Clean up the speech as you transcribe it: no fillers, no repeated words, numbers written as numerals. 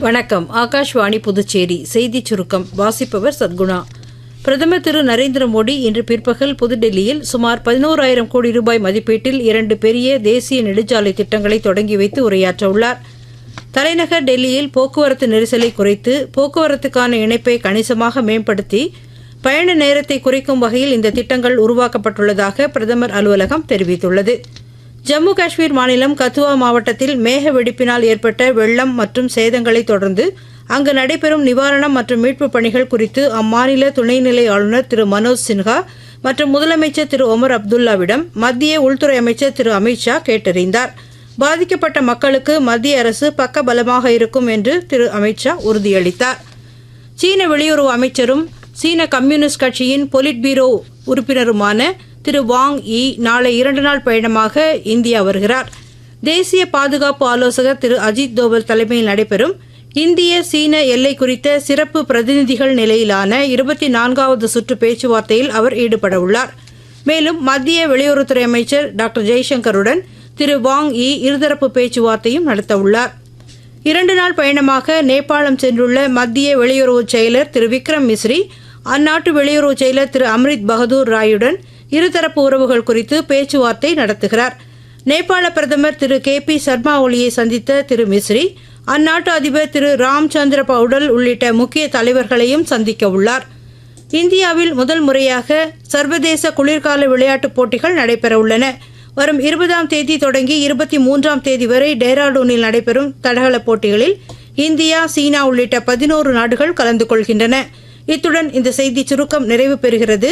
வணக்கம். ஆகாஷ்வாணி புதுச்சேரி செய்திச் சுருக்கம் வாசிப்பவர் சத்குணா. பிரதமர் திரு நரேந்திர மோடி இன்று பிற்பகல் புதுடெல்லியில் சுமார் 11,000 கோடி ரூபாய் மதிப்பீட்டில் 2 பெரிய தேசிய நெடுஞ்சாலை திட்டங்களை தொடங்கி வைத்து உரையாற்றவுள்ளார். தலைநகர் டெல்லியில் போக்குவரத்து நெரிசலை குறைத்து போக்குவரத்துக்கான இணைப்பை கணிசமாக மேம்படுத்தி பயண நேரத்தை குறைக்கும் வகையில் இந்த திட்டங்கள் உருவாக்கப்பட்டுள்ளதாக பிரதமர் அலுவலகம் தெரிவித்துள்ளது. ஜம்மு காஷ்மீர் மாநிலம் கத்துவா மாவட்டத்தில் மேக வெடிப்பினால் ஏற்பட்ட வெள்ளம் மற்றும் சேதங்களை தொடர்ந்து அங்கு நடைபெறும் நிவாரணம் மற்றும் மீட்புப் பணிகள் குறித்து அம்மாநில துணைநிலை ஆளுநர் திரு மனோஜ் சின்ஹா மற்றும் முதலமைச்சர் திரு ஒமர் அப்துல்லாவிடம் மத்திய உள்துறை அமைச்சர் திரு அமித்ஷா கேட்டறிந்தார். பாதிக்கப்பட்ட மக்களுக்கு மத்திய அரசு பக்கபலமாக இருக்கும் என்று திரு அமித்ஷா உறுதியளித்தார். சீன வெளியுறவு அமைச்சரும் சீன கம்யூனிஸ்ட் கட்சியின் பொலிட் பீரோ உறுப்பினருமான திரு வாங் யி நாளை 2 நாள் பயணமாக இந்தியா வருகிறார். தேசிய பாதுகாப்பு ஆலோசகர் திரு அஜித் தோவல் தலைமையில் நடைபெறும் இந்திய சீன எல்லை குறித்த சிறப்பு பிரதிநிதிகள் நிலையிலான 24வது சுற்று பேச்சுவார்த்தையில் அவர் ஈடுபட உள்ளார். மேலும் மத்திய வெளியுறவுத்துறை அமைச்சர் டாக்டர் ஜெய்சங்கருடன் திரு வாங் யி இருதரப்பு பேச்சுவார்த்தையும் நடத்தவுள்ளார். 2 நாள் பயணமாக நேபாளம் சென்றுள்ள மத்திய வெளியுறவு செயலர் திரு விக்ரம் மிஸ்ரி அந்நாட்டு வெளியுறவு செயலர் திரு அம்ரித் பகதூர் ராயுடன் இருதரப்பு உறவுகள் குறித்து பேச்சுவார்த்தை நடத்துகிறார். நேபாள பிரதமர் திரு KP சர்மா ஒலியை சந்தித்த திரு மிஸ்ரி அந்நாட்டு அதிபர் திரு ராம்சந்திர பவுடல் உள்ளிட்ட முக்கிய தலைவர்களையும் சந்திக்க உள்ளார். இந்தியாவில் முதல் முறையாக சர்வதேச குளிர்கால விளையாட்டுப் போட்டிகள் நடைபெறவுள்ளன. வரும் 20ஆம் தேதி தொடங்கி 23ஆம் தேதி வரை டேராடூனில் நடைபெறும் தடகள போட்டிகளில் இந்தியா, சீனா உள்ளிட்ட 11 நாடுகள் கலந்து கொள்கின்றன. இத்துடன் இந்த செய்திச் சுருக்கம் நிறைவு பெறுகிறது.